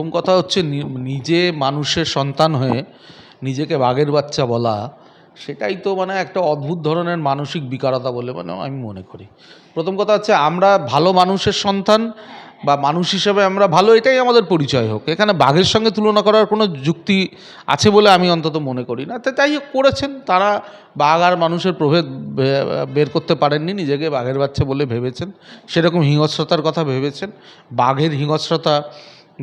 প্রথম কথা হচ্ছে নিজে মানুষের সন্তান হয়ে নিজেকে বাঘের বাচ্চা বলা, সেটাই তো মানে একটা অদ্ভুত ধরনের মানসিক বিকারতা বলে আমি মনে করি। প্রথম কথা হচ্ছে আমরা ভালো মানুষের সন্তান বা মানুষ হিসেবে আমরা ভালো, এটাই আমাদের পরিচয় হোক। এখানে বাঘের সঙ্গে তুলনা করার কোনো যুক্তি আছে বলে আমি অন্তত মনে করি না। তো তাই করেছেন তারা, বাঘ আর মানুষের প্রভেদ বের করতে পারেননি, নিজেকে বাঘের বাচ্চা বলে ভেবেছেন, সেরকম হিংস্রতার কথা ভেবেছেন। বাঘের হিংস্রতা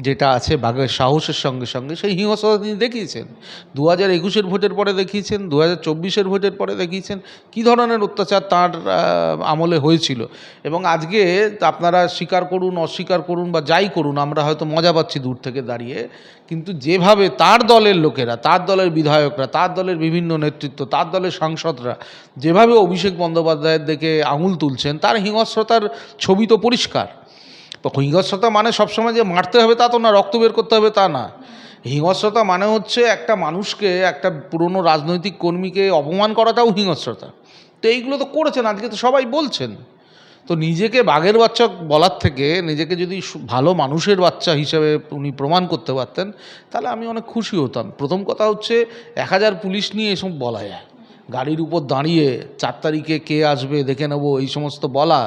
যেটা আছে, বাঘের সাহসের সঙ্গে সঙ্গে সেই হিংস্রতা তিনি দেখিয়েছেন। 2021-এর ভোটের পরে দেখিয়েছেন, 2024-এর ভোটের পরে দেখিয়েছেন কী ধরনের অত্যাচার তাঁর আমলে হয়েছিল। এবং আজকে আপনারা স্বীকার করুন অস্বীকার করুন বা যাই করুন, আমরা হয়তো মজা পাচ্ছি দূর থেকে দাঁড়িয়ে, কিন্তু যেভাবে তার দলের লোকেরা, তার দলের বিধায়করা, তার দলের বিভিন্ন নেতৃত্ব, তার দলের সাংসদরা যেভাবে অভিষেক বন্দ্যোপাধ্যায়ের দিকে আঙুল তুলছেন, তার হিংস্রতার ছবি তো পরিষ্কার। তো হিংস্রতা মানে সবসময় যে মারতে হবে তা তো না, রক্ত বের করতে হবে তা না। হিংস্রতা মানে হচ্ছে একটা মানুষকে, একটা পুরনো রাজনৈতিক কর্মীকে অপমান করাটাও হিংস্রতা। তো এইগুলো তো করেছেন, আজকে তো সবাই বলছেন। তো নিজেকে বাঘের বাচ্চা বলার থেকে নিজেকে যদি ভালো মানুষের বাচ্চা হিসেবে উনি প্রমাণ করতে পারতেন, তাহলে আমি অনেক খুশি হতাম। প্রথম কথা হচ্ছে 1000 পুলিশ নিয়ে এসব বলা যায়, গাড়ির উপর দাঁড়িয়ে 4 তারিখে কে আসবে দেখে নেব, এই সমস্ত বলা,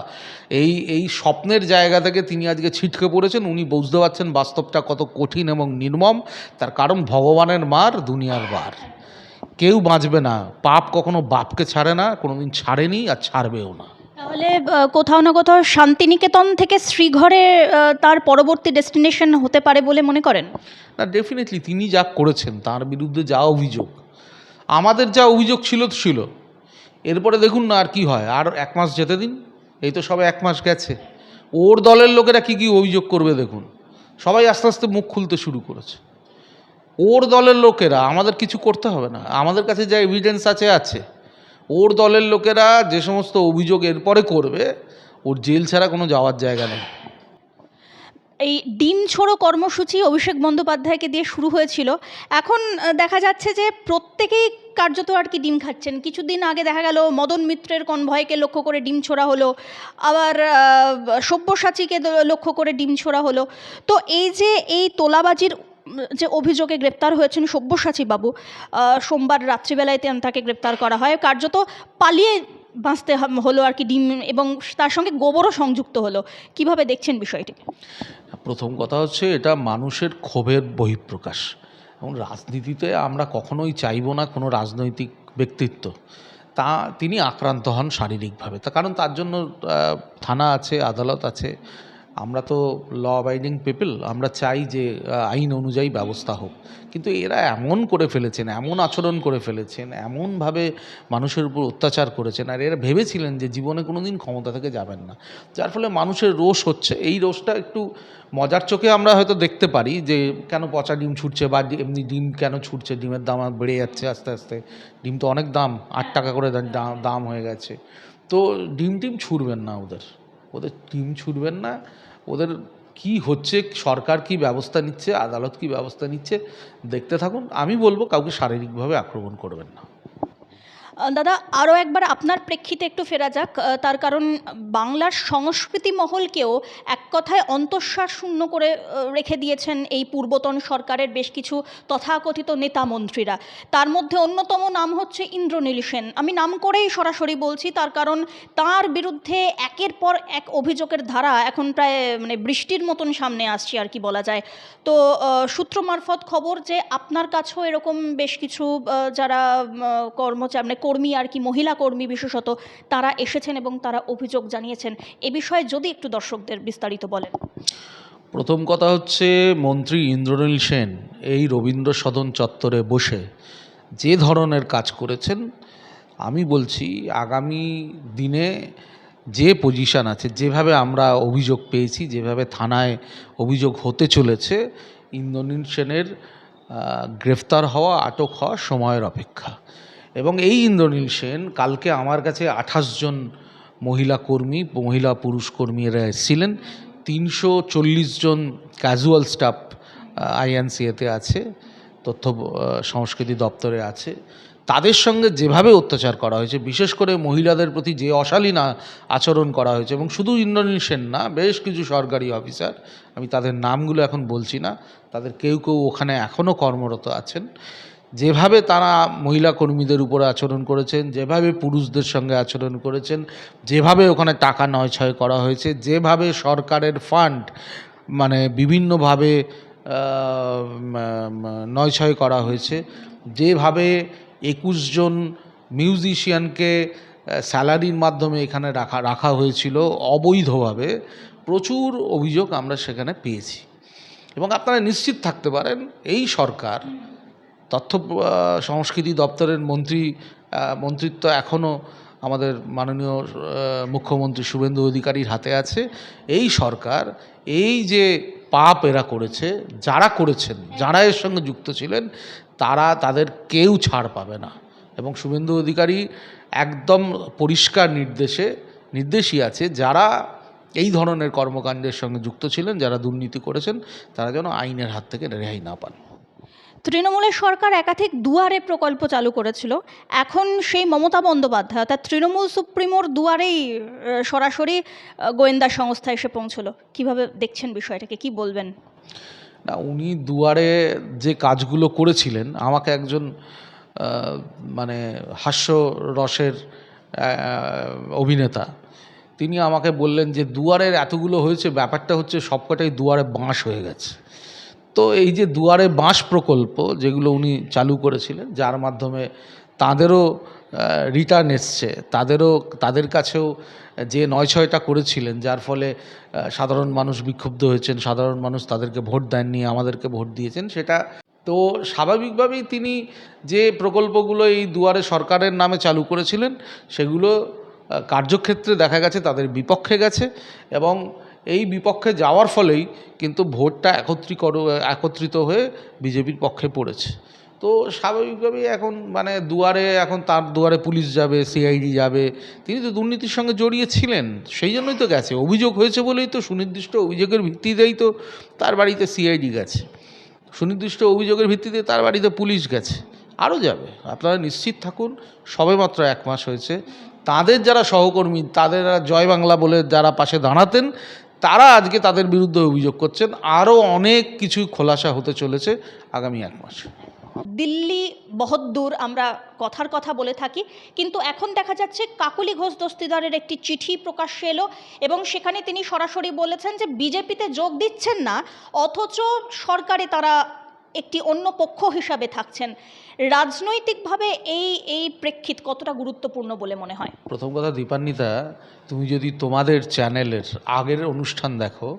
এই স্বপ্নের জায়গা থেকে তিনি আজকে ছিটকে পড়েছেন। উনি বুঝতে পারছেন বাস্তবটা কত কঠিন এবং নির্মম। তার কারণ ভগবানের মার, দুনিয়ার বার, কেউ বাঁচবে না। পাপ কখনো বাপকে ছাড়ে না, কোনোদিন ছাড়েনি আর ছাড়বেও না। তাহলে কোথাও না কোথাও শান্তিনিকেতন থেকে শ্রীঘরে তার পরবর্তী ডেস্টিনেশন হতে পারে বলে মনে করেন? না, ডেফিনেটলি তিনি যা করেছেন, তার বিরুদ্ধে যা অভিযোগ, আমাদের যা অভিযোগ ছিল, এরপরে দেখুন না আর কি হয়। আর 1 মাস যেতে দিন, এই তো সবে 1 মাস গেছে। ওর দলের লোকেরা কি অভিযোগ করবে দেখুন। সবাই আস্তে আস্তে মুখ খুলতে শুরু করেছে। ওর দলের লোকেরা, আমাদের কিছু করতে হবে না, আমাদের কাছে যা এভিডেন্স আছে। ওর দলের লোকেরা যে সমস্ত অভিযোগ এরপরে করবে, ওর জেল ছাড়া কোনো যাওয়ার জায়গা নেই। এই ডিম ছোড়ো কর্মসূচি অভিষেক বন্দ্যোপাধ্যায়কে দিয়ে শুরু হয়েছিল, এখন দেখা যাচ্ছে যে প্রত্যেকেই কার্যত আর কি ডিম খাচ্ছেন। কিছুদিন আগে দেখা গেল মদন মিত্রের কনভয়কে লক্ষ্য করে ডিম ছোড়া হলো, আবার সব্যসাচীকে লক্ষ্য করে ডিম ছোড়া হলো। তো এই যে এই তোলাবাজির যে অভিযোগে গ্রেপ্তার হয়েছেন সব্যসাচী বাবু, সোমবার রাত্রিবেলায় তাকে গ্রেপ্তার করা হয়, কার্যত পালিয়ে বাঁচতে হলো আর কি ডিম, এবং তার সঙ্গে গোবরও সংযুক্ত হলো। কিভাবে দেখছেন বিষয়টিকে? প্রথম কথা হচ্ছে এটা মানুষের ক্ষোভের বহিঃপ্রকাশ, এবং রাজনীতিতে আমরা কখনোই চাইব না কোনো রাজনৈতিক ব্যক্তিত্ব তিনি আক্রান্ত হন শারীরিকভাবে। কারণ তার জন্য থানা আছে, আদালত আছে। আমরা তো ল অ্যাবাইডিং পিপল, আমরা চাই যে আইন অনুযায়ী ব্যবস্থা হোক। কিন্তু এরা এমন করে ফেলেছেন, এমন আচরণ করে ফেলেছেন, এমনভাবে মানুষের উপর অত্যাচার করেছেন, আর এরা ভেবেছিলেন যে জীবনে কোনো দিন ক্ষমতা থেকে যাবেন না, যার ফলে মানুষের রোষ হচ্ছে। এই রোষটা একটু মজার চোখে আমরা হয়তো দেখতে পারি যে কেন পচা ডিম ছুটছে, বা এমনি ডিম কেন ছুটছে, ডিমের দাম বেড়ে যাচ্ছে আস্তে আস্তে। ডিম তো অনেক দাম, 8 টাকা করে দাম হয়ে গেছে। তো ডিম ছুটবেন না, ওদের ডিম ছুটবেন না। ওদের কি হচ্ছে, সরকার কি ব্যবস্থা নিচ্ছে, আদালত কি ব্যবস্থা নিচ্ছে, দেখতে থাকুন। আমি বলবো কাউকে শারীরিকভাবে আক্রমণ করবেন না। দাদা, আরও একবার আপনার প্রেক্ষিতে একটু ফেরা যাক। তার কারণ বাংলার সংস্কৃতি মহলকেও এক কথায় অন্তঃশ্বাস শূন্য করে রেখে দিয়েছেন এই পূর্বতন সরকারের বেশ কিছু তথাকথিত নেতা মন্ত্রীরা। তার মধ্যে অন্যতম নাম হচ্ছে ইন্দ্রনীল সেন। আমি নাম করেই সরাসরি বলছি, তার কারণ তার বিরুদ্ধে একের পর এক অভিযোগের ধারা এখন প্রায় মানে বৃষ্টির মতন সামনে আসছে আর কি বলা যায়। তো সূত্র মারফত খবর যে আপনার কাছেও এরকম বেশ কিছু যারা কর্মী আর কি, মহিলা কর্মী বিশেষত, তারা এসেছেন এবং তারা অভিযোগ জানিয়েছেন। এ বিষয়ে যদি একটু দর্শকদের বিস্তারিত বলেন। প্রথম কথা হচ্ছে, মন্ত্রী ইন্দ্রনীল সেন এই রবীন্দ্র সদন চত্বরে বসে যে ধরনের কাজ করেছেন, আমি বলছি আগামী দিনে যে পজিশান আছে, যেভাবে আমরা অভিযোগ পেয়েছি, যেভাবে থানায় অভিযোগ হতে চলেছে, ইন্দ্রনীল সেনের গ্রেফতার হওয়া, আটক হওয়া সময়ের অপেক্ষা। এবং এই ইন্দ্রনীল সেন কালকে আমার কাছে 28 জন মহিলা পুরুষ কর্মীরা এসেছিলেন। 340 জন ক্যাজুয়াল স্টাফ আইএনসিএতে আছে, তথ্য সংস্কৃতি দপ্তরে আছে। তাদের সঙ্গে যেভাবে অত্যাচার করা হয়েছে, বিশেষ করে মহিলাদের প্রতি যে অশালীন আচরণ করা হয়েছে, এবং শুধু ইন্দ্রনীল সেন না, বেশ কিছু সরকারি অফিসার, আমি তাদের নামগুলো এখন বলছি না, তাদের কেউ কেউ ওখানে এখনও কর্মরত আছেন, যেভাবে তারা মহিলা কর্মীদের উপরে আচরণ করেছেন, যেভাবে পুরুষদের সঙ্গে আচরণ করেছেন, যেভাবে ওখানে টাকা নয়ছয় করা হয়েছে, যেভাবে সরকারের ফান্ড মানে বিভিন্নভাবে নয়ছয় করা হয়েছে, যেভাবে 21 জন মিউজিশিয়ানকে স্যালারির মাধ্যমে এখানে রাখা হয়েছিল অবৈধভাবে, প্রচুর অভিযোগ আমরা সেখানে পেয়েছি। এবং আপনারা নিশ্চিত থাকতে পারেন এই সরকার, তথ্য সংস্কৃতি দপ্তরের মন্ত্রিত্ব এখনও আমাদের মাননীয় মুখ্যমন্ত্রী শুভেন্দু অধিকারীর হাতে আছে। এই সরকার এই যে পাপ এরা করেছে, যারা করেছেন, যারা এর সঙ্গে যুক্ত ছিলেন, তাদের কেউ ছাড় পাবে না। এবং শুভেন্দু অধিকারী একদম পরিষ্কার নির্দেশই আছে, যারা এই ধরনের কর্মকাণ্ডের সঙ্গে যুক্ত ছিলেন, যারা দুর্নীতি করেছেন, তারা যেন আইনের হাত থেকে রেহাই না পান। তৃণমূলের সরকার একাধিক দুয়ারে প্রকল্প চালু করেছিল, এখন সেই মমতা বন্দ্যোপাধ্যায় অর্থাৎ তৃণমূল সুপ্রিমোর দুয়ারেই সরাসরি গোয়েন্দা সংস্থা এসে পৌঁছলো। কিভাবে দেখছেন বিষয়টাকে, কি বলবেন? না, উনি দুয়ারে যে কাজগুলো করেছিলেন, আমাকে একজন মানে হাস্যরসের অভিনেতা, তিনি আমাকে বললেন যে দুয়ারের এতগুলো হয়েছে, ব্যাপারটা হচ্ছে সবকটাই দুয়ারে বাঁশ হয়ে গেছে। তো এই যে দুয়ারে বাঁশ প্রকল্প যেগুলো উনি চালু করেছিলেন, যার মাধ্যমে তাদেরও রিটার্ন এসছে, তাদের কাছেও যে 9-6টা করেছিলেন, যার ফলে সাধারণ মানুষ বিক্ষুব্ধ হয়েছেন, সাধারণ মানুষ তাদেরকে ভোট দেননি, আমাদেরকে ভোট দিয়েছেন, সেটা তো স্বাভাবিকভাবেই তিনি যে প্রকল্পগুলো এই দুয়ারে সরকারের নামে চালু করেছিলেন, সেগুলো কার্যক্ষেত্রে দেখা গেছে তাদের বিপক্ষে গেছে, এবং এই বিপক্ষে যাওয়ার ফলেই কিন্তু ভোটটা একত্রিত হয়ে বিজেপির পক্ষে পড়েছে। তো স্বাভাবিকভাবেই এখন মানে তার দুয়ারে পুলিশ যাবে, সিআইডি যাবে, তিনি তো দুর্নীতির সঙ্গে জড়িয়ে ছিলেন, সেই জন্যই তো গেছে। অভিযোগ হয়েছে বলেই তো, সুনির্দিষ্ট অভিযোগের ভিত্তিতেই তো তার বাড়িতে সিআইডি গেছে, সুনির্দিষ্ট অভিযোগের ভিত্তিতে তার বাড়িতে পুলিশ গেছে, আরও যাবে। আপনারা নিশ্চিত থাকুন, সবেমাত্র 1 মাস হয়েছে, তাদের যারা সহকর্মী, তাদের জয় বাংলা বলে যারা পাশে দাঁড়াতেন, তারা আজকে তাদের বিরুদ্ধে অভিযোগ করছেন। আরও অনেক কিছু খোলাসা হতে চলেছে আগামী 1 মাস। দিল্লি বহদ্দূর আমরা কথার কথা বলে থাকি, কিন্তু এখন দেখা যাচ্ছে কাকলি ঘোষ দস্তিদারের একটি চিঠি প্রকাশ্যে এলো, এবং সেখানে তিনি সরাসরি বলেছেন যে বিজেপিতে যোগ দিচ্ছেন না, অথচ সরকারে তারা একটি অন্য পক্ষ হিসাবে থাকছেন। রাজনৈতিকভাবে এই প্রেক্ষিত কতটা গুরুত্বপূর্ণ বলে মনে হয়? প্রথম কথা, দীপান্বিতা, তুমি যদি তোমাদের চ্যানেলের আগের অনুষ্ঠান দেখো,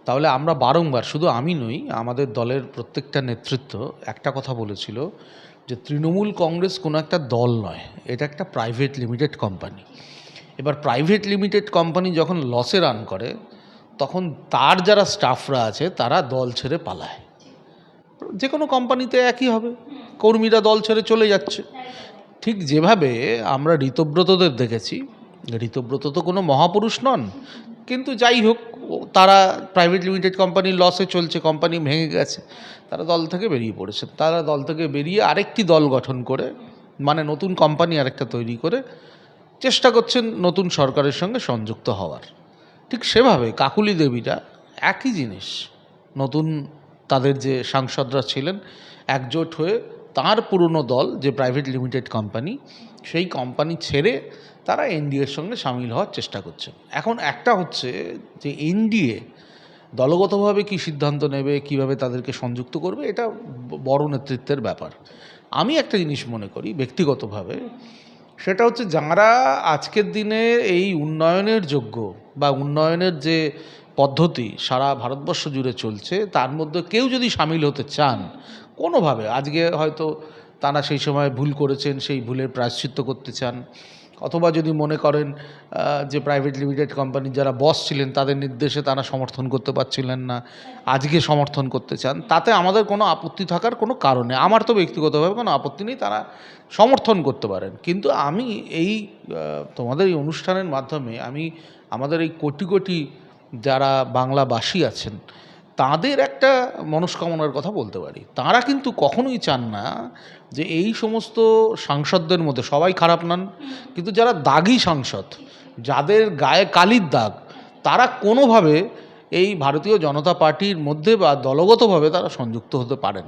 তাহলে আমরা বারংবার, শুধু আমি নই, আমাদের দলের প্রত্যেকটা নেতৃত্ব একটা কথা বলেছিল যে তৃণমূল কংগ্রেস কোনো একটা দল নয়, এটা একটা প্রাইভেট লিমিটেড কোম্পানি। এবার প্রাইভেট লিমিটেড কোম্পানি যখন লসে রান করে, তখন তার যারা স্টাফরা আছে তারা দল ছেড়ে পালায়। যে কোনো কোম্পানিতে একই হবে, কর্মীরা দল ছেড়ে চলে যাচ্ছে। ঠিক যেভাবে আমরা ঋতব্রতদের দেখেছি, ঋতব্রত তো কোনো মহাপুরুষ নন, কিন্তু যাই হোক, তারা প্রাইভেট লিমিটেড কোম্পানি লসে চলছে, কোম্পানি ভেঙে গেছে, তারা দল থেকে বেরিয়ে পড়েছে। তারা দল থেকে বেরিয়ে আরেকটি দল গঠন করে, মানে নতুন কোম্পানি আরেকটা তৈরি করে চেষ্টা করছেন নতুন সরকারের সঙ্গে সংযুক্ত হওয়ার। ঠিক সেভাবে কাকুলি দেবীরা একই জিনিস, নতুন তাদের যে সাংসদরা ছিলেন, একজোট হয়ে তার পুরনো দল যে প্রাইভেট লিমিটেড কোম্পানি, সেই কোম্পানি ছেড়ে তারা এনডিএর সঙ্গে সামিল হওয়ার চেষ্টা করছে। এখন একটা হচ্ছে যে এনডিএ দলগতভাবে কী সিদ্ধান্ত নেবে, কিভাবে তাদেরকে সংযুক্ত করবে, এটা বড় নেতৃত্বের ব্যাপার। আমি একটা জিনিস মনে করি ব্যক্তিগতভাবে, সেটা হচ্ছে যারা আজকের দিনে এই উন্নয়নের যোগ্য বা উন্নয়নের যে পদ্ধতি সারা ভারতবর্ষ জুড়ে চলছে, তার মধ্যে কেউ যদি সামিল হতে চান কোনোভাবে, আজকে হয়তো তারা সেই সময় ভুল করেছেন, সেই ভুলের প্রায়শ্চিত্ত করতে চান, অথবা যদি মনে করেন যে প্রাইভেট লিমিটেড কোম্পানির যারা বস ছিলেন তাদের নির্দেশে তারা সমর্থন করতে পারছিলেন না, আজকে সমর্থন করতে চান, তাতে আমাদের কোনো আপত্তি থাকার কোনো কারণ নেই। আমার তো ব্যক্তিগতভাবে কোনো আপত্তি নেই, তারা সমর্থন করতে পারেন। কিন্তু আমি এই তোমাদের এই অনুষ্ঠানের মাধ্যমে আমি আমাদের এই কোটি কোটি যারা বাংলাভাষী আছেন, তাদের একটা মনস্কামনার কথা বলতে পারি। তারা কিন্তু কখনোই চান না যে এই সমস্ত সাংসদদের মধ্যে, সবাই খারাপ নন, কিন্তু যারা দাগি সাংসদ, যাদের গায়ে কালির দাগ, তারা কোনোভাবে এই ভারতীয় জনতা পার্টির মধ্যে বা দলগতভাবে তারা সংযুক্ত হতে পারেন।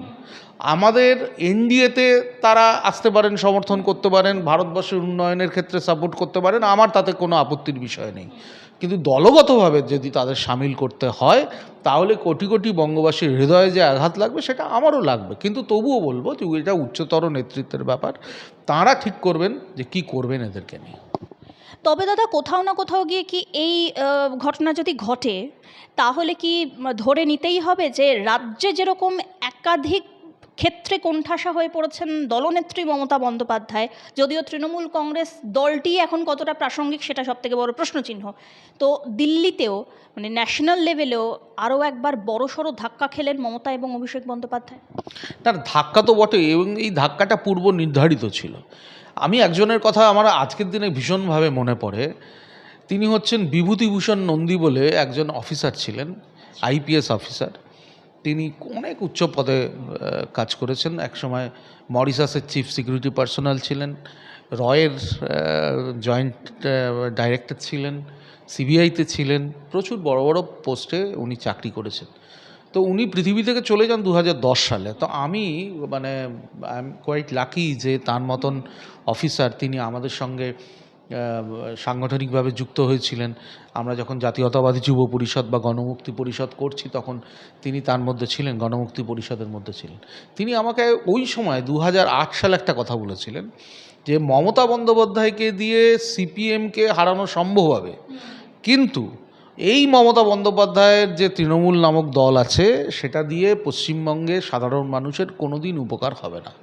আমাদের এনডিএতে তারা আসতে পারেন, সমর্থন করতে পারেন, ভারতবর্ষের উন্নয়নের ক্ষেত্রে সাপোর্ট করতে পারেন, আমার তাতে কোনো আপত্তির বিষয় নেই। কিন্তু দলগতভাবে যদি তাদের সামিল করতে হয়, তাহলে কোটি কোটি বঙ্গবাসীর হৃদয়ে যে আঘাত লাগবে সেটা আমারও লাগবে। কিন্তু তবুও বলবো যে এটা উচ্চতর নেতৃত্বের ব্যাপার, তাঁরা ঠিক করবেন যে কি করবেন এদেরকে নিয়ে। তবে দাদা, কোথাও না কোথাও গিয়ে কি এই ঘটনা যদি ঘটে, তাহলে কি ধরে নিতেই হবে যে রাজ্যে যেরকম একাধিক ক্ষেত্রে কোণঠাসা হয়ে পড়েছেন দলনেত্রী মমতা বন্দ্যোপাধ্যায়, যদিও তৃণমূল কংগ্রেস দলটি এখন কতটা প্রাসঙ্গিক সেটা সবথেকে বড় প্রশ্নচিহ্ন, তো দিল্লিতেও মানে ন্যাশনাল লেভেলেও আরও একবার বড়সড় ধাক্কা খেলেন মমতা এবং অভিষেক বন্দ্যোপাধ্যায়? তার ধাক্কা তো বটে, এবং এই ধাক্কাটা পূর্ব নির্ধারিত ছিল। আমি একজনের কথা আমার আজকের দিনে ভীষণভাবে মনে পড়ে। তিনি হচ্ছেন বিভূতিভূষণ নন্দী বলে একজন অফিসার ছিলেন, আইপিএস অফিসার। তিনি অনেক উচ্চ পদে কাজ করেছেন। একসময় মরিশাসের চিফ সিকিউরিটি পার্সোনাল ছিলেন, রয়ের জয়েন্ট ডাইরেক্টর ছিলেন, সিবিআইতে ছিলেন, প্রচুর বড় বড় পোস্টে উনি চাকরি করেছেন। তো উনি পৃথিবী থেকে চলে যান 2010 সালে। তো আমি মানে আই এম কোয়াইট লাকি যে তার মতন অফিসার তিনি আমাদের সঙ্গে সাংগঠনিকভাবে যুক্ত হয়েছিলেন। আমরা যখন জাতীয়তাবাদী যুব পরিষদ বা গণমুক্তি পরিষদ করছি, তখন তিনি তার মধ্যে ছিলেন, গণমুক্তি পরিষদের মধ্যে ছিলেন। তিনি আমাকে ওই সময় 2008 সালে একটা কথা বলেছিলেন যে মমতা বন্দ্যোপাধ্যায়কে দিয়ে সিপিএমকে হারানো সম্ভব হবে, কিন্তু এই মমতা বন্দ্যোপাধ্যায়ের যে তৃণমূল নামক দল আছে সেটা দিয়ে পশ্চিমবঙ্গে সাধারণ মানুষের কোনোদিন উপকার হবে না।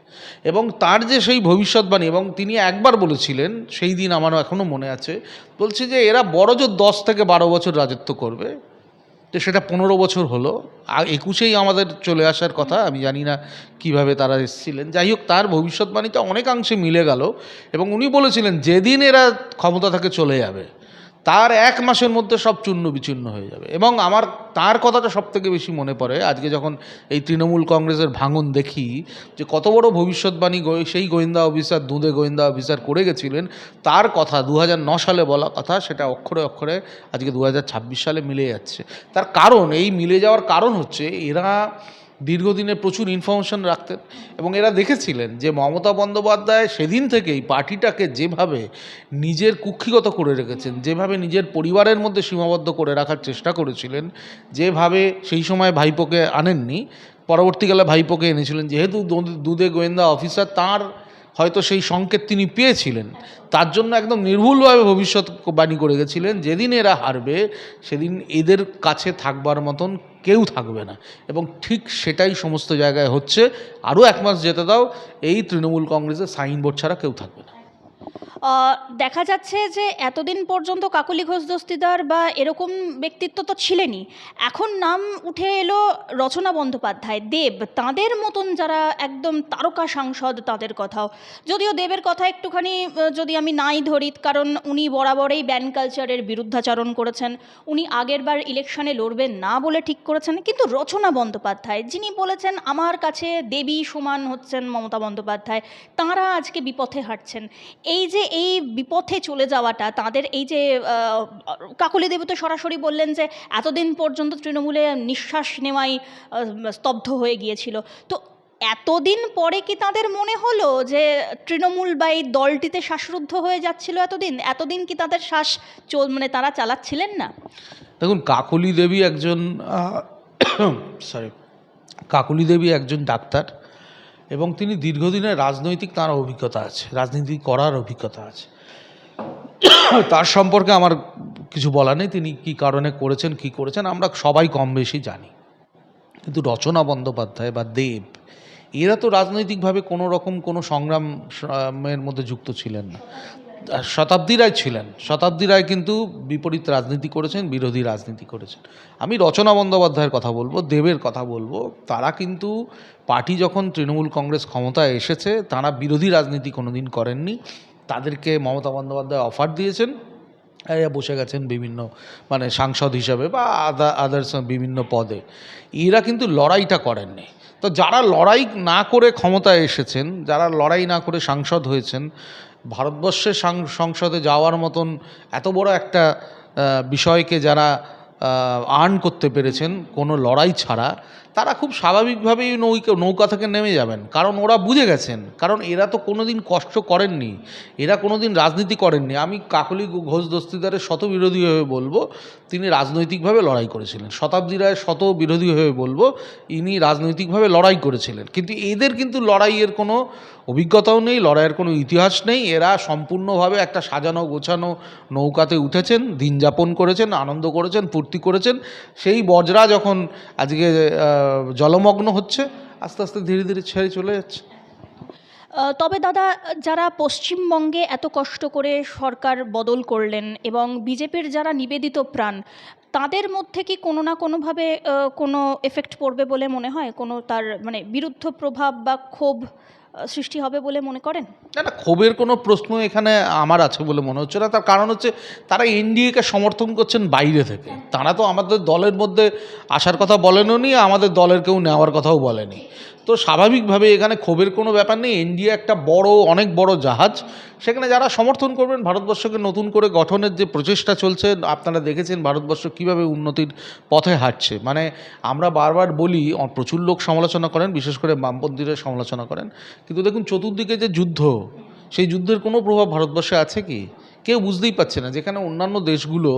এবং তার যে সেই ভবিষ্যৎবাণী, এবং তিনি একবার বলেছিলেন, সেই দিন আমারও এখনও মনে আছে, বলছে যে এরা বড়জোর 10 থেকে 12 বছর রাজত্ব করবে। তো সেটা 15 বছর হলো, 21-এই আমাদের চলে আসার কথা। আমি জানি না কিভাবে তারা এসেছিলেন। যাই হোক, তার ভবিষ্যৎবাণীটা অনেকাংশে মিলে গেল, এবং উনি বলেছিলেন যেদিন এরা ক্ষমতা থেকে চলে যাবে তার 1 মাসের মধ্যে সব চূর্ণ বিচূর্ণ হয়ে যাবে। এবং আমার তার কথাটা সবথেকে বেশি মনে পড়ে আজকে যখন এই তৃণমূল কংগ্রেসের ভাঙন দেখি, যে কত বড় ভবিষ্যৎবাণী সেই গোয়েন্দা অফিসার, দুঁদে গোয়েন্দা অফিসার করে গেছিলেন। তার কথা 2009 সালে বলা কথা, সেটা অক্ষরে অক্ষরে আজকে 2026 সালে মিলে যাচ্ছে। তার কারণ, এই মিলে যাওয়ার কারণ হচ্ছে এরা দীর্ঘদিনে প্রচুর ইনফরমেশন রাখতেন, এবং এরা দেখেছিলেন যে মমতা বন্দ্যোপাধ্যায় সেদিন থেকেই পার্টিটাকে যেভাবে নিজের কুক্ষিগত করে রেখেছেন, যেভাবে নিজের পরিবারের মধ্যে সীমাবদ্ধ করে রাখার চেষ্টা করেছিলেন, যেভাবে সেই সময় ভাইপোকে আনেননি, পরবর্তীকালে ভাইপোকে এনেছিলেন, যেহেতু দুদে গোয়েন্দা অফিসার, তার হয়তো সেই সংকেত তিনি পেয়েছিলেন, তার জন্য একদম নির্ভুলভাবে ভবিষ্যৎবাণী করে গেছিলেন যেদিন এরা হারবে সেদিন এদের কাছে থাকবার মতন কেউ থাকবে না। এবং ঠিক সেটাই সমস্ত জায়গায় হচ্ছে। আরও 1 মাস যেতে দাও, এই তৃণমূল কংগ্রেসের সাইনবোর্ড ছাড়া কেউ থাকবে না। দেখা যাচ্ছে যে এতদিন পর্যন্ত কাকলি ঘোষ দস্তিদার বা এরকম ব্যক্তিত্ব তো ছিলেনই, এখন নাম উঠে এলো রচনা বন্দ্যোপাধ্যায়, দেব, তাঁদের মতন যারা একদম তারকা সাংসদ, তাদের কথাও, যদিও দেবের কথা একটুখানি যদি আমি নাই ধরি, কারণ উনি বরাবরই ব্যান কালচারের বিরুদ্ধাচরণ করেছেন, উনি আগেরবার ইলেকশনে লড়বেন না বলে ঠিক করেছেন। কিন্তু রচনা বন্দ্যোপাধ্যায়, যিনি বলেছেন আমার কাছে দেবী সমান হচ্ছেন মমতা বন্দ্যোপাধ্যায়, তাঁরা আজকে বিপথে হাঁটছেন। এই যে এই বিপথে চলে যাওয়াটা তাদের, এই যে কাকলি দেবী তো সরাসরি বললেন যে এতদিন পর্যন্ত তৃণমূলে নিঃশ্বাস নেওয়াই স্তব্ধ হয়ে গিয়েছিল, তো এতদিন পরে কি তাদের মনে হলো যে তৃণমূল বা এই দলটিতে শ্বাসরুদ্ধ হয়ে যাচ্ছিল? এতদিন কি তাদের শ্বাস মানে তারা চালাচ্ছিলেন না? দেখুন, কাকলি দেবী একজন কাকলি দেবী একজন ডাক্তার, এবং তিনি দীর্ঘদিনের রাজনৈতিক, তাঁর অভিজ্ঞতা আছে, রাজনীতি করার অভিজ্ঞতা আছে। তার সম্পর্কে আমার কিছু বলার নেই, তিনি কী কারণে করেছেন, কী করেছেন আমরা সবাই কম বেশি জানি। কিন্তু রচনা বন্দ্যোপাধ্যায় বা দেব, এরা তো রাজনৈতিকভাবে কোনো রকম কোনো সংগ্রামের মধ্যে যুক্ত ছিলেন না। শতাব্দী রায় ছিলেন, শতাব্দী রায় কিন্তু বিপরীত রাজনীতি করেছেন, বিরোধী রাজনীতি করেছেন। আমি রচনা বন্দ্যোপাধ্যায়ের কথা বলবো, দেবের কথা বলবো। তারা কিন্তু পার্টি যখন তৃণমূল কংগ্রেস ক্ষমতায় এসেছে, তারা বিরোধী রাজনীতি কোনো দিন করেননি। তাদেরকে মমতা বন্দ্যোপাধ্যায় অফার দিয়েছেন এরা বসে গেছেন বিভিন্ন মানে সাংসদ হিসাবে বা আদার্স বিভিন্ন পদে, এরা কিন্তু লড়াইটা করেননি। তো যারা লড়াই না করে ক্ষমতায় এসেছেন, যারা লড়াই না করে সাংসদ হয়েছেন, ভারতবর্ষের সংসদে যাওয়ার মতন এত বড় একটা বিষয়কে যারা আর্ন করতে পেরেছেন কোনো লড়াই ছাড়া, তারা খুব স্বাভাবিকভাবেই নৌকা থেকে নেমে যাবেন। কারণ ওরা বুঝে গেছেন, কারণ এরা তো কোনো দিন কষ্ট করেননি, এরা কোনো দিন রাজনীতি করেননি। আমি কাকলি ঘোষ দস্তিদারের শত বিরোধী হয়ে বলবো, তিনি রাজনৈতিকভাবে লড়াই করেছিলেন। শতাব্দী রায়ের শত বিরোধী হয়ে বলবো, ইনি রাজনৈতিকভাবে লড়াই করেছিলেন। কিন্তু এদের কিন্তু লড়াইয়ের কোনো অভিজ্ঞতাও নেই, লড়াইয়ের কোনো ইতিহাস নেই। এরা সম্পূর্ণভাবে একটা সাজানো গোছানো নৌকাতে উঠেছেন, দিন যাপন করেছেন, আনন্দ করেছেন, ফুর্তি করেছেন। সেই বজরা যখন আজকে জলমগ্ন হচ্ছে, আস্তে আস্তে ধীরে ধীরে ছেড়ে চলে যাচ্ছে। তবে দাদা, যারা পশ্চিমবঙ্গে এত কষ্ট করে সরকার বদল করলেন এবং বিজেপির যারা নিবেদিত প্রাণ, তাদের মধ্যে কি কোনো না কোনোভাবে কোনো এফেক্ট পড়বে বলে মনে হয়? কোনো তার মানে বিরুদ্ধ প্রভাব বা ক্ষোভ সৃষ্টি হবে বলে মনে করেন? না না, ক্ষোভের কোনো প্রশ্ন এখানে আমার আছে বলে মনে হচ্ছে না। তার কারণ হচ্ছে তারা এনডিএকে সমর্থন করছেন বাইরে থেকে। তারা তো আমাদের দলের মধ্যে আসার কথা বলেনও নি, আমাদের দলের কেউ নেওয়ার কথাও বলেনি। তো স্বাভাবিকভাবে এখানে ক্ষোভের কোনো ব্যাপার নেই। এনডিএ একটা বড়, অনেক বড় জাহাজ, সেখানে যারা সমর্থন করবেন ভারতবর্ষকে নতুন করে গঠনের যে প্রচেষ্টা চলছে, আপনারা দেখেছেন ভারতবর্ষ কীভাবে উন্নতির পথে হাঁটছে। মানে আমরা বারবার বলি, প্রচুর লোক সমালোচনা করেন, বিশেষ করে বামপন্থীরা সমালোচনা করেন, কিন্তু দেখুন চতুর্দিকে যে যুদ্ধ, সেই যুদ্ধের কোনো প্রভাব ভারতবর্ষে আছে কি? কেউ বুঝতেই পারছে না। যেখানে অন্যান্য দেশগুলো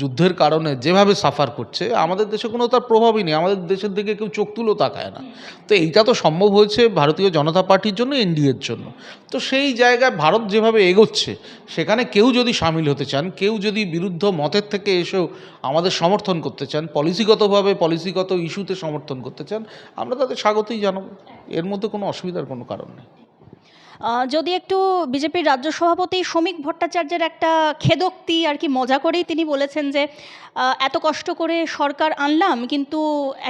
যুদ্ধের কারণে যেভাবে সাফার করছে, আমাদের দেশে কোনো তার প্রভাবই নেই। আমাদের দেশের দিকে কেউ চোখ তুলেও তাকায় না। তো এইটা তো সম্ভব হয়েছে ভারতীয় জনতা পার্টির জন্য, এনডিএর জন্য। তো সেই জায়গায় ভারত যেভাবে এগোচ্ছে, সেখানে কেউ যদি সামিল হতে চান, কেউ যদি বিরুদ্ধ মতের থেকে এসেও আমাদের সমর্থন করতে চান, পলিসিগত ইস্যুতে সমর্থন করতে চান, আমরা তাদের স্বাগতই জানাবো। এর মধ্যে কোনো অসুবিধার কোনো কারণ নেই। যদি একটু বিজেপির রাজ্য সভাপতি শ্রমিক ভট্টাচার্যের একটা খেদোক্তি আর কি মজা করেই তিনি বলেছেন যে এত কষ্ট করে সরকার আনলাম, কিন্তু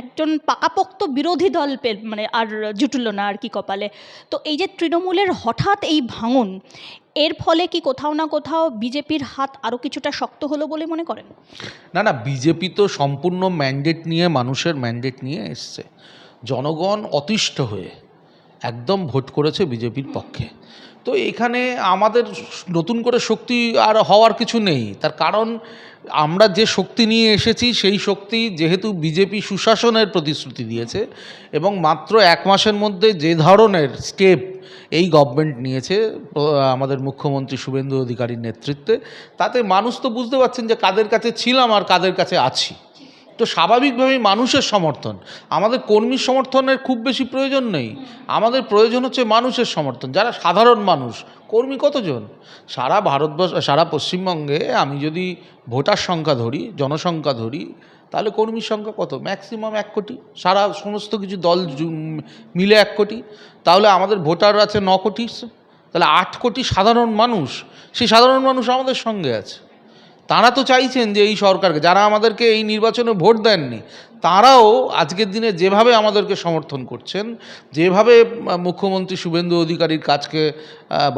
একজন পাকাপোক্ত বিরোধী দল মানে আর জুটল না আর কি কপালে। তো এই যে তৃণমূলের হঠাৎ এই ভাঙন, এর ফলে কি কোথাও না কোথাও বিজেপির হাত আরও কিছুটা শক্ত হলো বলে মনে করেন? না না, বিজেপি তো সম্পূর্ণ ম্যান্ডেট নিয়ে, মানুষের ম্যান্ডেট নিয়ে এসছে। জনগণ অতিষ্ঠ হয়ে একদম ভোট করেছে বিজেপির পক্ষে। তো এখানে আমাদের নতুন করে শক্তি আর হওয়ার কিছু নেই। তার কারণ আমরা যে শক্তি নিয়ে এসেছি, সেই শক্তি যেহেতু বিজেপি সুশাসনের প্রতিশ্রুতি দিয়েছে, এবং মাত্র 1 মাসের মধ্যে যে ধরনের স্টেপ এই গভর্নমেন্ট নিয়েছে আমাদের মুখ্যমন্ত্রী শুভেন্দু অধিকারীর নেতৃত্বে, তাতে মানুষ তো বুঝতে পারছেন যে কাদের কাছে ছিলাম আর কাদের কাছে আছি। তো স্বাভাবিকভাবেই মানুষের সমর্থন, আমাদের কর্মীর সমর্থনের খুব বেশি প্রয়োজন নেই। আমাদের প্রয়োজন হচ্ছে মানুষের সমর্থন, যারা সাধারণ মানুষ। কর্মী কতজন? সারা ভারতবর্ষ, সারা পশ্চিমবঙ্গে আমি যদি ভোটার সংখ্যা ধরি, জনসংখ্যা ধরি, তাহলে কর্মীর সংখ্যা কত? ম্যাক্সিমাম 1 কোটি। সারা সমস্ত কিছু দল মিলে 1 কোটি। তাহলে আমাদের ভোটার আছে 9 কোটি। তাহলে 8 কোটি সাধারণ মানুষ। সেই সাধারণ মানুষ আমাদের সঙ্গে আছে। তারা তো চাইছেন যে এই সরকারকে, যারা আমাদেরকে এই নির্বাচনে ভোট দেননি, তারাও আজকের দিনে যেভাবে আমাদেরকে সমর্থন করছেন, যেভাবে মুখ্যমন্ত্রী শুভেন্দু অধিকারীর কাজকে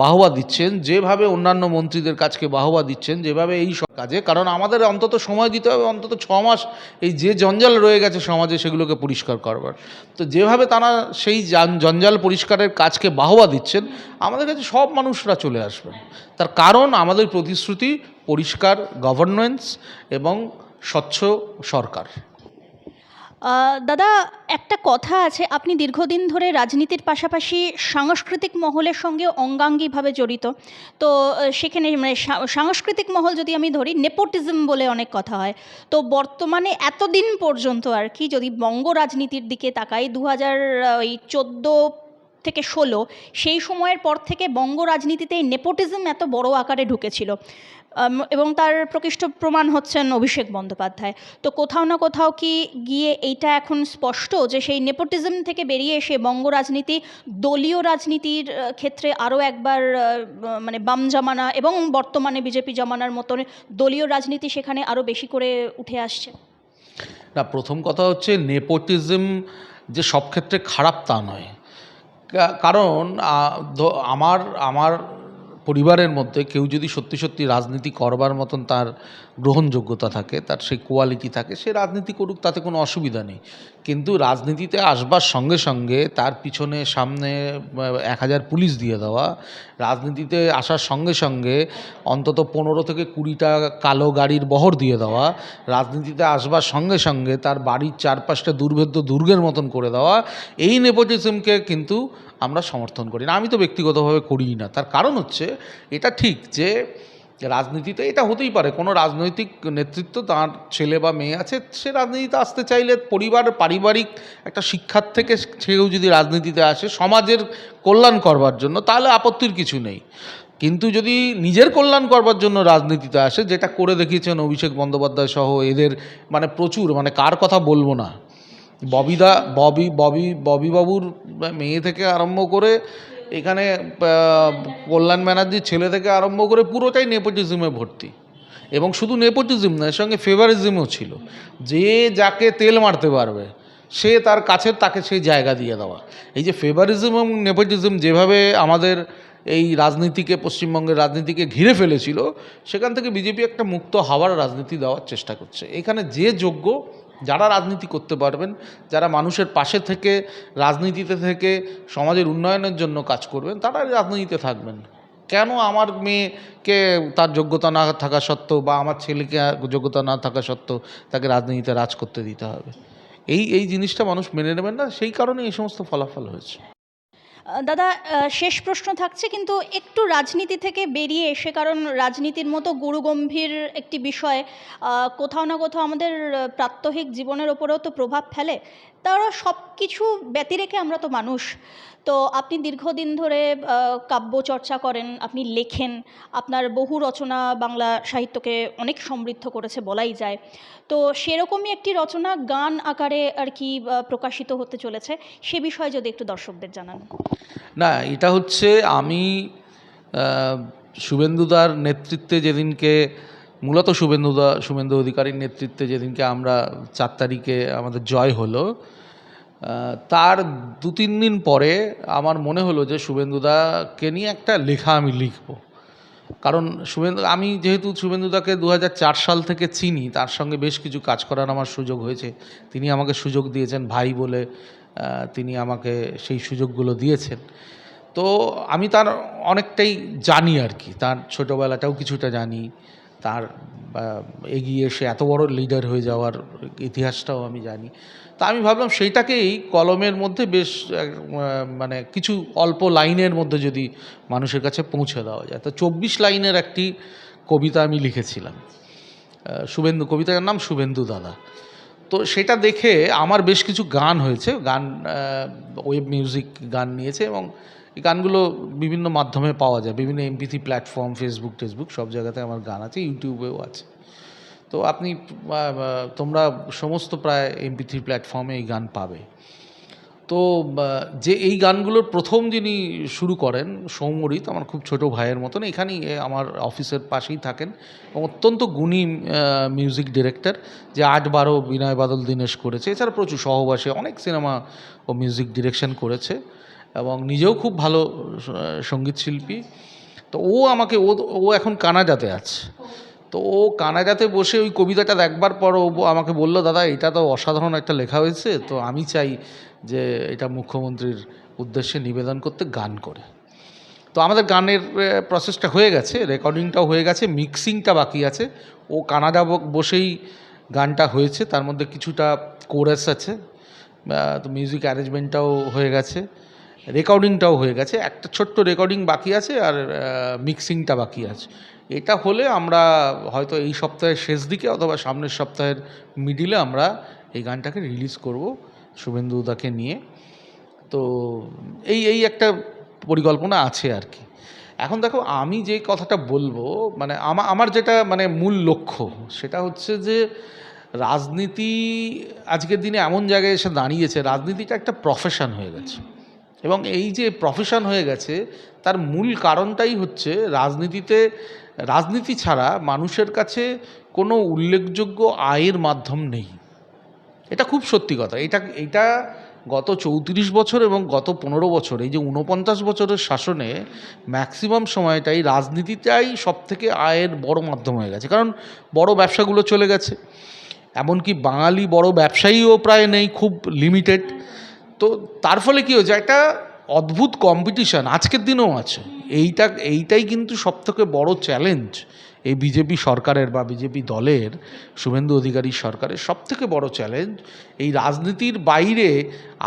বাহবা দিচ্ছেন, যেভাবে অন্যান্য মন্ত্রীদের কাজকে বাহবা দিচ্ছেন, যেভাবে এই সব কাজে, কারণ আমাদের অন্তত সময় দিতে হবে, অন্তত 6 মাস এই যে জঞ্জাল রয়ে গেছে সমাজে, সেগুলোকে পরিষ্কার করবার। তো যেভাবে তারা সেই জঞ্জাল পরিষ্কারের কাজকে বাহবা দিচ্ছেন, আমাদের কাছে সব মানুষরা চলে আসবেন। তার কারণ আমাদের প্রতিশ্রুতি পরিষ্কার গভর্নেন্স এবং স্বচ্ছ সরকার। দাদা, একটা কথা আছে, আপনি দীর্ঘদিন ধরে রাজনীতির পাশাপাশি সাংস্কৃতিক মহলের সঙ্গে অঙ্গাঙ্গিভাবে জড়িত। তো সেখানে মানে সাংস্কৃতিক মহল যদি আমি ধরি, নেপোটিজম বলে অনেক কথা হয়। তো বর্তমানে এতদিন পর্যন্ত আর কি, যদি বঙ্গ রাজনীতির দিকে তাকাই, 2014 থেকে 16 সেই সময়ের পর থেকে বঙ্গ রাজনীতিতে এই নেপোটিজম এত বড় আকারে ঢুকেছিল, এবং তার প্রকৃষ্ট প্রমাণ হচ্ছেন অভিষেক বন্দ্যোপাধ্যায়। তো কোথাও না কোথাও কি গিয়ে এইটা এখন স্পষ্ট যে সেই নেপোটিজম থেকে বেরিয়ে এসে বঙ্গ রাজনীতি দলীয় রাজনীতির ক্ষেত্রে আরও একবার মানে বাম জামানা এবং বর্তমানে বিজেপি জামানার মতন দলীয় রাজনীতি সেখানে আরও বেশি করে উঠে আসছে? না, প্রথম কথা হচ্ছে নেপোটিজম যে সব ক্ষেত্রে খারাপ তা নয়। কারণ আমার পরিবারের মধ্যে কেউ যদি সত্যি সত্যি রাজনীতি করবার মতন তার গ্রহণযোগ্যতা থাকে, তার সেই কোয়ালিটি থাকে, সে রাজনীতি করুক, তাতে কোনো অসুবিধা নেই। কিন্তু রাজনীতিতে আসবার সঙ্গে সঙ্গে তার পিছনে সামনে 1000 পুলিশ দিয়ে দেওয়া, রাজনীতিতে আসার সঙ্গে সঙ্গে অন্তত 15 থেকে 20টা কালো গাড়ির বহর দিয়ে দেওয়া, রাজনীতিতে আসবার সঙ্গে সঙ্গে তার বাড়ির চারপাশটা দুর্ভেদ্য দুর্গের মতন করে দেওয়া, এই নেপোটিজমকে কিন্তু আমরা সমর্থন করি না। আমি তো ব্যক্তিগতভাবে করিই না। তার কারণ হচ্ছে, এটা ঠিক যে রাজনীতিতে এটা হতেই পারে, কোনো রাজনৈতিক নেতৃত্ব, তার ছেলে বা মেয়ে আছে, সে রাজনীতিতে আসতে চাইলে পরিবার পারিবারিক একটা শিক্ষার থেকে সেও যদি রাজনীতিতে আসে সমাজের কল্যাণ করবার জন্য, তাহলে আপত্তির কিছু নেই। কিন্তু যদি নিজের কল্যাণ করবার জন্য রাজনীতিতে আসে, যেটা করে দেখিয়েছেন অভিষেক বন্দ্যোপাধ্যায় সহ এদের, মানে প্রচুর, মানে কার কথা বলবো না, ববিবাবুর মেয়ে থেকে আরম্ভ করে এখানে কল্যাণ ব্যানার্জির ছেলে থেকে আরম্ভ করে পুরোটাই নেপোটিজমে ভর্তি। এবং শুধু নেপোটিজম নয়, এর সঙ্গে ফেভারিজমও ছিল। যে যাকে তেল মারতে পারবে সে তার কাছের তাকে সেই জায়গা দিয়ে দেওয়া। এই যে ফেভারিজম এবং নেপোটিজম যেভাবে আমাদের এই রাজনীতিকে, পশ্চিমবঙ্গের রাজনীতিকে ঘিরে ফেলেছিল, সেখান থেকে বিজেপি একটা মুক্ত হাওয়ার রাজনীতি দেওয়ার চেষ্টা করছে। এখানে যে যোগ্য, যারা রাজনীতি করতে পারবেন, যারা মানুষের পাশে থেকে রাজনীতিতে থেকে সমাজের উন্নয়নের জন্য কাজ করবেন, তারা রাজনীতিতে থাকবেন। কেন আমার মেয়েকে তার যোগ্যতা না থাকা সত্ত্বেও, বা আমার ছেলেকে যোগ্যতা না থাকা সত্ত্বেও তাকে রাজনীতিতে রাজ করতে দিতে হবে? এই জিনিসটা মানুষ মেনে নেবেন না, সেই কারণে এই সমস্ত ফলাফল হয়েছে। দাদা, শেষ প্রশ্ন থাকছে, কিন্তু একটু রাজনীতি থেকে বেরিয়ে এসে, কারণ রাজনীতির মতো গুরুগম্ভীর একটি বিষয় কোথাও না কোথাও আমাদের প্রাত্যহিক জীবনের ওপরেও তো প্রভাব ফেলে। তারা সব কিছু ব্যতি রেখে আমরা তো মানুষ। তো আপনি দীর্ঘদিন ধরে কাব্য চর্চা করেন, আপনি লেখেন, আপনার বহু রচনা বাংলা সাহিত্যকে অনেক সমৃদ্ধ করেছে বলাই যায়। তো সেরকমই একটি রচনা গান আকারে আর কি প্রকাশিত হতে চলেছে, সে বিষয়ে যদি একটু দর্শকদের জানান। না, এটা হচ্ছে, আমি শুভেন্দুদার নেতৃত্বে যেদিনকে, মূলত শুভেন্দু অধিকারীর নেতৃত্বে যেদিনকে আমরা 4 তারিখে আমাদের জয় হলো, তার 2-3 দিন পরে আমার মনে হলো যে শুভেন্দুদাকে নিয়ে একটা লেখা আমি লিখব। কারণ আমি যেহেতু শুভেন্দুদাকে 2004 সাল থেকে চিনি, তার সঙ্গে বেশ কিছু কাজ করার আমার সুযোগ হয়েছে। তিনি আমাকে সুযোগ দিয়েছেন, ভাই বলে তিনি আমাকে সেই সুযোগগুলো দিয়েছেন। তো আমি তার অনেকটাই জানি আর কি, তার ছোটোবেলাটাও কিছুটা জানি, তার এগিয়ে এসে এত বড় লিডার হয়ে যাওয়ার ইতিহাসটাও আমি জানি। তা আমি ভাবলাম সেইটাকেই কলমের মধ্যে বেশ মানে কিছু অল্প লাইনের মধ্যে যদি মানুষের কাছে পৌঁছে দেওয়া যায়। তো 24 লাইনের একটি কবিতা আমি লিখেছিলাম। কবিতার নাম শুভেন্দু দাদা। তো সেটা দেখে আমার বেশ কিছু গান হয়েছে, ওয়েব মিউজিক গান নিয়েছে, এবং এই গানগুলো বিভিন্ন মাধ্যমে পাওয়া যায়, বিভিন্ন MP3 প্ল্যাটফর্ম, ফেসবুক সব জায়গাতে আমার গান আছে, ইউটিউবেও আছে। তো তোমরা সমস্ত প্রায় MP3 প্ল্যাটফর্মে এই গান পাবে। তো যে এই গানগুলোর প্রথম যিনি শুরু করেন, সৌম্যরিত, আমার খুব ছোট ভাইয়ের মতন, এখানেই আমার অফিসের পাশেই থাকেন, এবং অত্যন্ত গুণী মিউজিক ডিরেক্টর, যে 8-12 বিনয় বাদল দীনেশ করেছে, এছাড়া প্রচুর সহবাসে অনেক সিনেমা ও মিউজিক ডিরেকশন করেছে, এবং নিজেও খুব ভালো সঙ্গীত শিল্পী। তো ও এখন কানাডাতে আছে। তো ও কানাডাতে বসে ওই কবিতাটা দেখবার পর ও আমাকে বলল, দাদা এটা তো অসাধারণ একটা লেখা হয়েছে, তো আমি চাই যে এটা মুখ্যমন্ত্রীর উদ্দেশ্যে নিবেদন করতে গান করে। তো আমাদের গানের প্রসেসটা হয়ে গেছে, রেকর্ডিংটাও হয়ে গেছে, মিক্সিংটা বাকি আছে। ও কানাডা বসেই গানটা হয়েছে, তার মধ্যে কিছুটা কোরাস আছে, তো মিউজিক অ্যারেঞ্জমেন্টটাও হয়ে গেছে, রেকর্ডিংটাও হয়ে গেছে, একটা ছোট্ট রেকর্ডিং বাকি আছে, আর মিক্সিংটা বাকি আছে। এটা হলে আমরা হয়তো এই সপ্তাহের শেষ দিকে অথবা সামনের সপ্তাহের মিডিলে আমরা এই গানটাকে রিলিজ করব শুভেন্দুদাকে নিয়ে। তো এই একটা পরিকল্পনা আছে আর কি। এখন দেখো, আমি যে কথাটা বলবো, মানে আমার যেটা মানে মূল লক্ষ্য, সেটা হচ্ছে যে রাজনীতি আজকের দিনে এমন জায়গায় এসে দাঁড়িয়েছে, রাজনীতিটা একটা প্রফেশন হয়ে গেছে, এবং এই যে প্রফেশন হয়ে গেছে তার মূল কারণটাই হচ্ছে রাজনীতি ছাড়া মানুষের কাছে কোনো উল্লেখযোগ্য আয়ের মাধ্যম নেই। এটা খুব সত্যি কথা। এটা গত 34 বছর এবং গত 15 বছর, এই যে 49 বছরের শাসনে ম্যাক্সিমাম সময়টাই রাজনীতিটাই সবথেকে আয়ের বড় মাধ্যম হয়ে গেছে, কারণ বড় ব্যবসাগুলো চলে গেছে, এমনকি বাঙালি বড় ব্যবসায়ীও প্রায় নেই, খুব লিমিটেড। তো তার ফলে কী হয়েছে, একটা অদ্ভুত কম্পিটিশান আজকের দিনেও আছে। এইটাই কিন্তু সবথেকে বড় চ্যালেঞ্জ এই বিজেপি সরকারের বা বিজেপি দলের, শুভেন্দু অধিকারী সরকারের সবথেকে বড় চ্যালেঞ্জ এই রাজনীতির বাইরে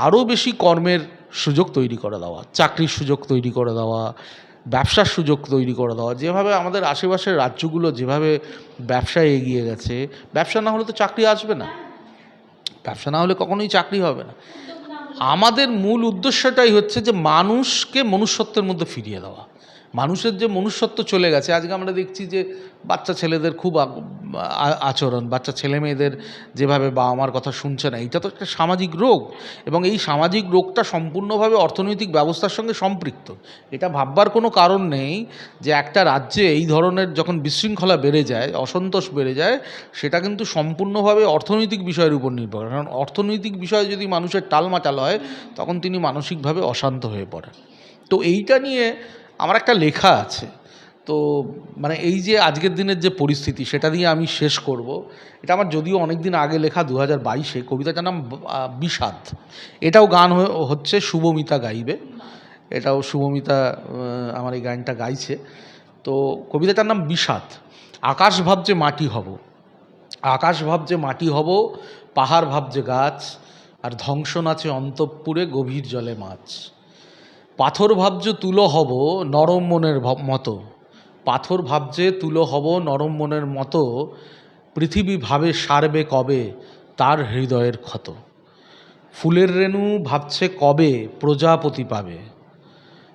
আরও বেশি কর্মের সুযোগ তৈরি করে দেওয়া, চাকরির সুযোগ তৈরি করে দেওয়া, ব্যবসার সুযোগ তৈরি করে দেওয়া। যেভাবে আমাদের আশেপাশের রাজ্যগুলো যেভাবে ব্যবসায় এগিয়ে গেছে, ব্যবসা না হলে তো চাকরি আসবে না, ব্যবসা না হলে কখনোই চাকরি হবে না। আমাদের মূল উদ্দেশ্যটাই হচ্ছে যে মানুষকে মনুষ্যত্বের মধ্যে ফিরিয়ে দেওয়া। মানুষের যে মনুষ্যত্ব চলে গেছে, আজকে আমরা দেখছি যে বাচ্চা ছেলেদের খুব আচরণ, বাচ্চা ছেলে মেয়েদের যেভাবে বাবা মার কথা শুনছে না, এইটা তো একটা সামাজিক রোগ, এবং এই সামাজিক রোগটা সম্পূর্ণভাবে অর্থনৈতিক ব্যবস্থার সঙ্গে সম্পৃক্ত। এটা ভাববার কোনো কারণ নেই যে একটা রাজ্যে এই ধরনের যখন বিশৃঙ্খলা বেড়ে যায়, অসন্তোষ বেড়ে যায়, সেটা কিন্তু সম্পূর্ণভাবে অর্থনৈতিক বিষয়ের উপর নির্ভর করে। কারণ অর্থনৈতিক বিষয়ে যদি মানুষের টালমাটাল হয়, তখন তিনি মানসিকভাবে অশান্ত হয়ে পড়েন। তো এইটা নিয়ে আমার একটা লেখা আছে। তো মানে এই যে আজকের দিনের যে পরিস্থিতি, সেটা দিয়ে আমি শেষ করব। এটা আমার যদিও অনেক দিন আগে লেখা, 2022-এ। কবিতাটার নাম বিষাদ। এটাও গান হচ্ছে, শুভমিতা গাইবে। এটাও শুভমিতা আমার এই গানটা গাইছে। তো কবিতাটার নাম বিষাদ। আকাশ ভাবছে মাটি হব, আকাশ ভাবছে মাটি হব, পাহাড় ভাবছে গাছ, আর ধ্বংস নাচে অন্তঃপুরে গভীর জলে মাছ। পাথর ভাবছে তুলো হব নরম মনের মতো, পাথর ভাবছে তুলো হব নরম মনের মতো, পৃথিবী ভাবে সারবে কবে তার হৃদয়ের ক্ষত। ফুলের রেণু ভাবছে কবে প্রজাপতি পাবে,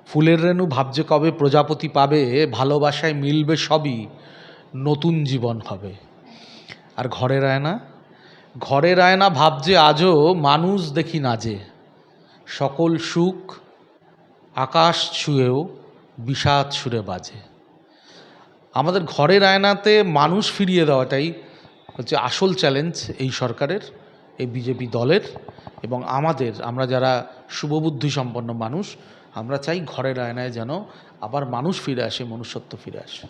ফুলের রেণু ভাবছে কবে প্রজাপতি পাবে, ভালোবাসায় মিলবে সবই, নতুন জীবন হবে। আর ঘরের আয়না, ঘরের আয়না ভাবছে আজও মানুষ দেখি না যে, সকল সুখ আকাশ ছুঁয়েও বিষাদ সুরে বাজে। আমাদের ঘরের আয়নাতে মানুষ ফিরিয়ে দেওয়াটাই হচ্ছে আসল চ্যালেঞ্জ এই সরকারের, এই বিজেপি দলের, এবং আমরা যারা শুভবুদ্ধি সম্পন্ন মানুষ, আমরা চাই ঘরের আয়নায় যেন আবার মানুষ ফিরে আসে, মনুষ্যত্ব ফিরে আসে।